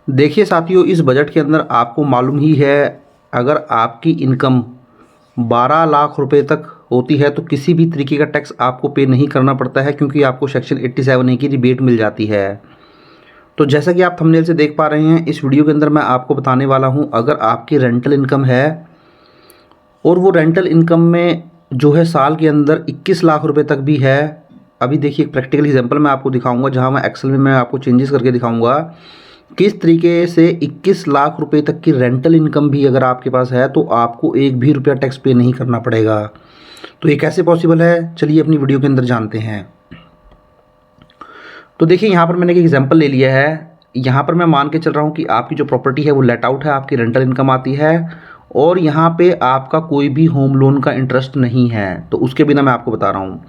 देखिए साथियों, इस बजट के अंदर आपको मालूम ही है, अगर आपकी इनकम 12 लाख रुपए तक होती है तो किसी भी तरीके का टैक्स आपको पे नहीं करना पड़ता है, क्योंकि आपको सेक्शन 87A की रिबेट मिल जाती है। तो जैसा कि आप थंबनेल से देख पा रहे हैं, इस वीडियो के अंदर मैं आपको बताने वाला हूं, अगर आपकी रेंटल इनकम है और वो रेंटल इनकम में जो है साल के अंदर 21 लाख रुपए तक भी है। अभी देखिए एक प्रैक्टिकल एग्जांपल मैं आपको दिखाऊंगा, जहां मैं एक्सेल में मैं आपको चेंजेस करके दिखाऊंगा किस तरीके से 21 लाख रुपए तक की रेंटल इनकम भी अगर आपके पास है तो आपको एक भी रुपया टैक्स पे नहीं करना पड़ेगा। तो ये कैसे पॉसिबल है, चलिए अपनी वीडियो के अंदर जानते हैं। तो देखिए यहाँ पर मैंने एक एग्जांपल ले लिया है। यहाँ पर मैं मान के चल रहा हूँ कि आपकी जो प्रॉपर्टी है वो लेट आउट है, आपकी रेंटल इनकम आती है और यहाँ पे आपका कोई भी होम लोन का इंटरेस्ट नहीं है, तो उसके बिना मैं आपको बता रहा हूँ।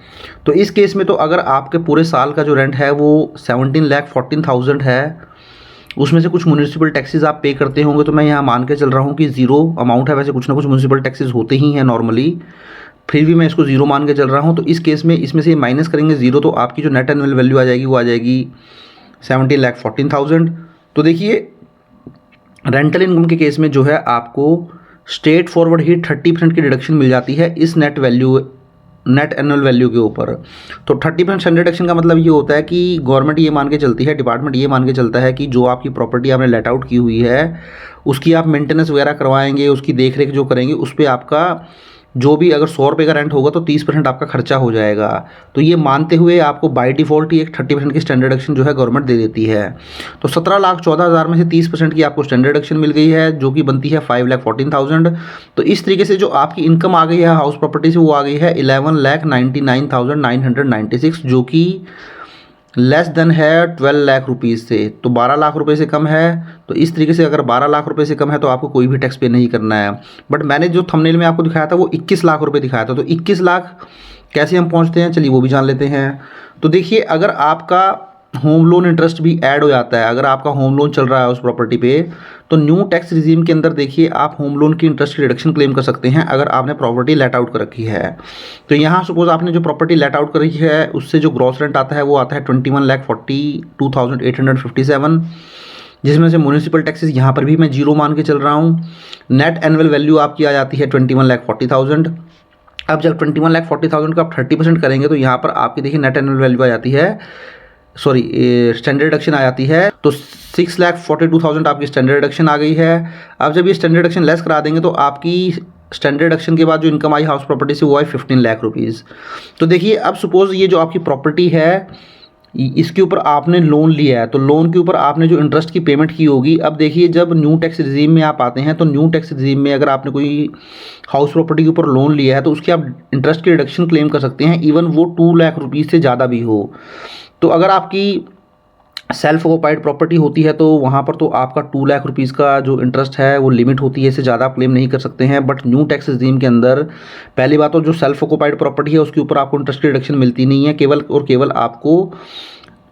तो इस केस में तो अगर आपके पूरे साल का जो रेंट है वो 17,14,000 है, उसमें से कुछ म्यूनिसिपल टैक्सेस आप पे करते होंगे, तो मैं यहाँ मान के चल रहा हूँ कि ज़ीरो अमाउंट है। वैसे कुछ ना कुछ म्यूनिसिपल टैक्सेस होते ही हैं नॉर्मली, फिर भी मैं इसको ज़ीरो मान के चल रहा हूँ। तो इस केस में इसमें से माइनस करेंगे ज़ीरो, तो आपकी जो नेट एनुअल वैल्यू आ जाएगी वो आ जाएगी 17,14,000। तो देखिए रेंटल इनकम के केस में जो है आपको स्ट्रेट फॉरवर्ड ही 30% की डिडक्शन मिल जाती है इस नेट एनुअल वैल्यू के ऊपर। तो 30% डिडक्शन का मतलब ये होता है कि गवर्नमेंट ये मान के चलती है, डिपार्टमेंट ये मान के चलता है कि जो आपकी प्रॉपर्टी आपने लेट आउट की हुई है उसकी आप मेंटेनेंस वगैरह करवाएंगे, उसकी देख रेख जो करेंगे उस पर आपका जो भी अगर 100 रुपये का रेंट होगा तो 30% आपका खर्चा हो जाएगा। तो ये मानते हुए आपको बाय डिफ़ॉल्ट ही एक 30% की स्टैंडर्ड डिडक्शन जो है गवर्नमेंट दे देती है। तो 17,14,000 में से 30% की आपको स्टैंडर्ड डिडक्शन मिल गई है, जो कि बनती है 5,14,000। तो इस तरीके से जो आपकी इनकम आ गई है हाउस प्रॉपर्टी से वो आ गई है 11,99,996, जो कि लेस देन है 12 लाख रुपीज़ से। तो 12 लाख रुपए से कम है। तो इस तरीके से अगर 12 लाख रुपए से कम है तो आपको कोई भी टैक्स पे नहीं करना है। बट मैंने जो थंबनेल में आपको दिखाया था वो 21 लाख रुपए दिखाया था। तो 21 लाख कैसे हम पहुंचते हैं, चलिए वो भी जान लेते हैं। तो देखिए अगर आपका होम लोन इंटरेस्ट भी ऐड हो जाता है, अगर आपका होम लोन चल रहा है उस प्रॉपर्टी पे, तो न्यू टैक्स रिजीम के अंदर देखिए आप होम लोन की इंटरेस्ट की रिडक्शन क्लेम कर सकते हैं अगर आपने प्रॉपर्टी लेट आउट कर रखी है। तो यहाँ सपोज आपने जो प्रॉपर्टी लेट आउट कर रखी है उससे जो ग्रॉस रेंट आता है वो आता है 21,42,857, जिसमें से म्यूनिसिपल टैक्सेस यहाँ पर भी मैं जीरो मान के चल रहा हूँ। नेट एनुअल वैल्यू आपकी आ जाती है 21,40,000। अब जब 21,40,000 का आप 30% करेंगे तो यहाँ पर आपकी देखिए नेट एनुअल वैल्यू आ जाती है, सॉरी स्टैंडर्ड डिडक्शन आ जाती है, तो 6,42,000 आपकी स्टैंडर्ड डिडक्शन आ गई है। अब जब ये स्टैंडर्ड डिडक्शन लेस करा देंगे तो आपकी स्टैंडर्ड डिडक्शन के बाद जो इनकम आई हाउस प्रॉपर्टी से वो आई 15 लाख रुपीज़। तो देखिए अब सपोज ये जो आपकी प्रॉपर्टी है इसके ऊपर आपने लोन लिया है, तो लोन के ऊपर आपने जो इंटरेस्ट की पेमेंट की होगी। अब देखिए जब न्यू टैक्स रिजीम में आप आते हैं तो न्यू टैक्स रिजीम में अगर आपने कोई हाउस प्रॉपर्टी के ऊपर लोन लिया है तो उसकी आप इंटरेस्ट की रिडक्शन क्लेम कर सकते हैं, इवन वो 2 लाख रुपीज़ से ज़्यादा भी हो। तो अगर आपकी सेल्फ ऑक्युपाइड प्रॉपर्टी होती है तो वहाँ पर तो आपका 2 लाख रुपीज़ का जो इंटरेस्ट है वो लिमिट होती है, इससे ज़्यादा आप क्लेम नहीं कर सकते हैं। बट न्यू टैक्स रिजीम के अंदर पहली बात तो जो सेल्फ ऑक्युपाइड प्रॉपर्टी है उसके ऊपर आपको इंटरेस्ट की रिडक्शन मिलती नहीं है, केवल और केवल आपको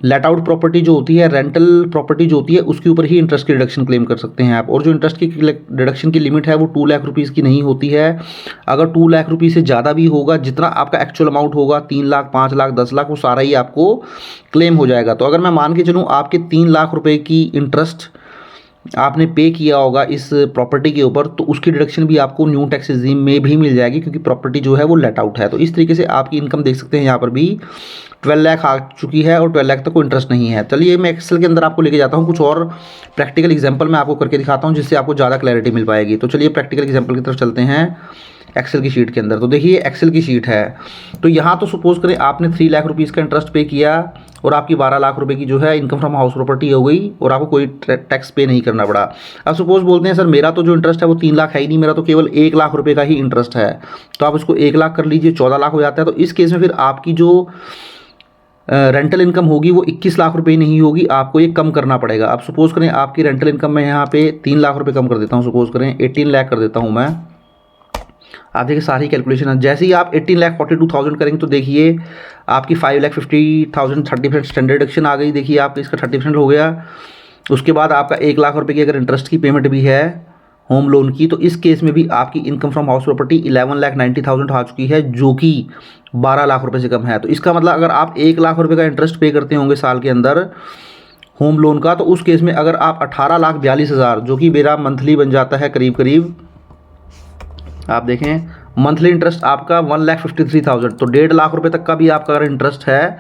लेट आउट प्रॉपर्टी जो होती है, रेंटल प्रॉपर्टी जो होती है, उसके ऊपर ही इंटरेस्ट की रिडक्शन क्लेम कर सकते हैं आप। और जो इंटरेस्ट की डिडक्शन की लिमिट है वो 2 लाख रुपीज़ की नहीं होती है। अगर 2 लाख रुपीज़ से ज़्यादा भी होगा, जितना आपका एक्चुअल अमाउंट होगा 3 लाख, 5 लाख, 10 लाख, वो सारा ही आपको क्लेम हो जाएगा। तो अगर मैं मान के चलूँ आपके 3 लाख रुपए की इंटरेस्ट आपने पे किया होगा इस प्रॉपर्टी के ऊपर, तो उसकी डिडक्शन भी आपको न्यू टैक्स रिजीम में भी मिल जाएगी, क्योंकि प्रॉपर्टी जो है वो लेट आउट है। तो इस तरीके से आपकी इनकम देख सकते हैं यहाँ पर भी 12 लाख आ चुकी है और 12 लाख तक कोई इंटरेस्ट नहीं है। चलिए मैं एक्सेल के अंदर आपको लेके जाता हूँ, कुछ और प्रैक्टिकल एग्जांपल मैं आपको करके दिखाता हूँ जिससे आपको ज़्यादा क्लैरिटी मिल पाएगी। तो चलिए प्रैक्टिकल एग्जांपल की तरफ चलते हैं एक्सेल की शीट के अंदर। तो देखिए एक्सेल की शीट है, तो यहाँ तो सपोज करें आपने 3 लाख रुपीज़ का इंटरेस्ट पे किया और आपकी 12 लाख रुपए की जो है इनकम फ्रॉम हाउस प्रॉपर्टी हो गई और आपको कोई टैक्स पे नहीं करना पड़ा। अब सपोज बोलते हैं सर मेरा तो जो इंटरेस्ट है वो 3 लाख है ही नहीं, मेरा तो केवल 1 लाख रुपए का ही इंटरेस्ट है। तो आप इसको 1 लाख कर लीजिए, 14 लाख हो जाता है। तो इस केस में फिर आपकी जो रेंटल इनकम होगी वो 21 लाख रुपए नहीं होगी, आपको ये कम करना पड़ेगा। अब सपोज करें आपकी रेंटल इनकम में यहाँ पे 3 लाख रुपए कम कर देता हूँ, सपोज करें 18 लाख कर देता हूँ मैं। आप देखिए सारी कैलकुलेशन है, जैसे ही आप 18,42,000 करेंगे तो देखिए आपकी 5,50,000 30% स्टैंडर्ड डिडक्शन आ गई। देखिए आपका इसका 30% हो गया। उसके बाद आपका 1 लाख रुपए की अगर इंटरेस्ट की पेमेंट भी है होम लोन की, तो इस केस में भी आपकी इनकम फ्रॉम हाउस प्रॉपर्टी 11,90,000 आ चुकी है, जो कि 12 लाख रुपए से कम है। तो इसका मतलब अगर आप 1 लाख रुपए का इंटरेस्ट पे करते होंगे साल के अंदर होम लोन का, तो उस केस में अगर आप 18,42,000 जो कि मेरा मंथली बन जाता है करीब करीब, आप देखें मंथली इंटरेस्ट आपका 1,53,000, तो 1.5 लाख रुपए तक का भी आपका अगर इंटरेस्ट है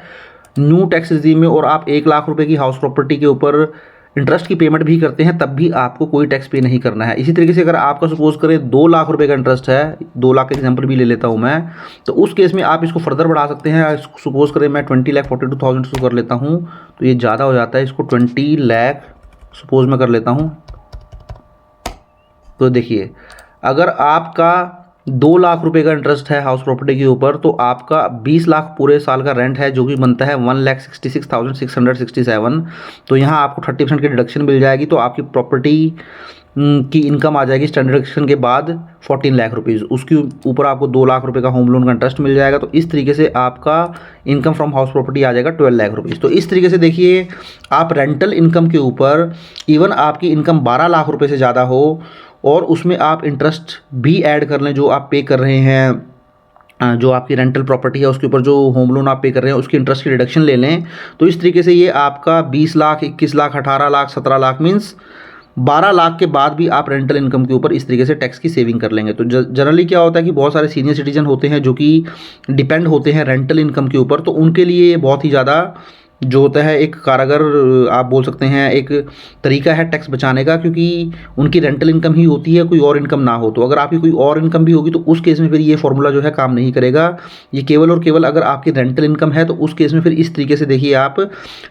न्यू टैक्स रिजीम में और आप 1 लाख रुपए की हाउस प्रॉपर्टी के ऊपर इंटरेस्ट की पेमेंट भी करते हैं, तब भी आपको कोई टैक्स पे नहीं करना है। इसी तरीके से अगर आपका सपोज करें 2 लाख रुपए का इंटरेस्ट है, 2 लाख का एग्जांपल भी ले लेता हूं मैं, तो उस केस में आप इसको फर्दर बढ़ा सकते हैं। सपोज करें मैं 20,42,000 से कर लेता हूं, तो ये ज़्यादा हो जाता है, इसको 20 लाख सपोज मैं कर लेता हूं। तो देखिए अगर आपका 2 लाख रुपए का इंटरेस्ट है हाउस प्रॉपर्टी के ऊपर, तो आपका 20 लाख पूरे साल का रेंट है, जो कि बनता है 1,66,667। तो यहाँ आपको 30% की डिडक्शन मिल जाएगी, तो आपकी प्रॉपर्टी की इनकम आ जाएगी स्टैंडर्ड डिडक्शन के बाद 14 लाख रुपीज़। उसके ऊपर आपको 2 लाख रुपए का होम लोन का इंटरेस्ट मिल जाएगा। तो इस तरीके से आपका इनकम फ्रॉम हाउस प्रॉपर्टी आ जाएगा 12 लाख रुपीज़। तो इस तरीके से देखिए आप रेंटल इनकम के ऊपर इवन आपकी इनकम 12 लाख रुपये से ज़्यादा हो और उसमें आप इंटरेस्ट भी ऐड कर लें जो आप पे कर रहे हैं, जो आपकी रेंटल प्रॉपर्टी है उसके ऊपर जो होम लोन आप पे कर रहे हैं उसकी इंटरेस्ट की रिडक्शन ले लें, तो इस तरीके से ये आपका 20 लाख, 21 लाख, 18 लाख, 17 लाख मीन्स 12 लाख के बाद भी आप रेंटल इनकम के ऊपर इस तरीके से टैक्स की सेविंग कर लेंगे। तो जनरली क्या होता है कि बहुत सारे सीनियर सिटीजन होते हैं जो कि डिपेंड होते हैं रेंटल इनकम के ऊपर, तो उनके लिए ये बहुत ही ज़्यादा जो होता है एक कारगर आप बोल सकते हैं एक तरीका है टैक्स बचाने का, क्योंकि उनकी रेंटल इनकम ही होती है, कोई और इनकम ना हो। तो अगर आपकी कोई और इनकम भी होगी तो उस केस में फिर ये फॉर्मूला जो है काम नहीं करेगा। ये केवल और केवल अगर आपकी रेंटल इनकम है तो उस केस में फिर इस तरीके से देखिए आप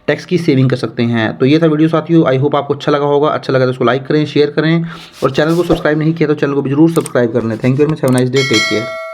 टैक्स की सेविंग कर सकते हैं। तो ये था वीडियो साथियों, आई होप आपको अच्छा लगा होगा। अच्छा लगा तो उसको लाइक करें, शेयर करें और चैनल को सब्सक्राइब नहीं किया तो चैनल को भी जरूर सब्सक्राइब कर लें। Thank you very much, have a nice day, take care.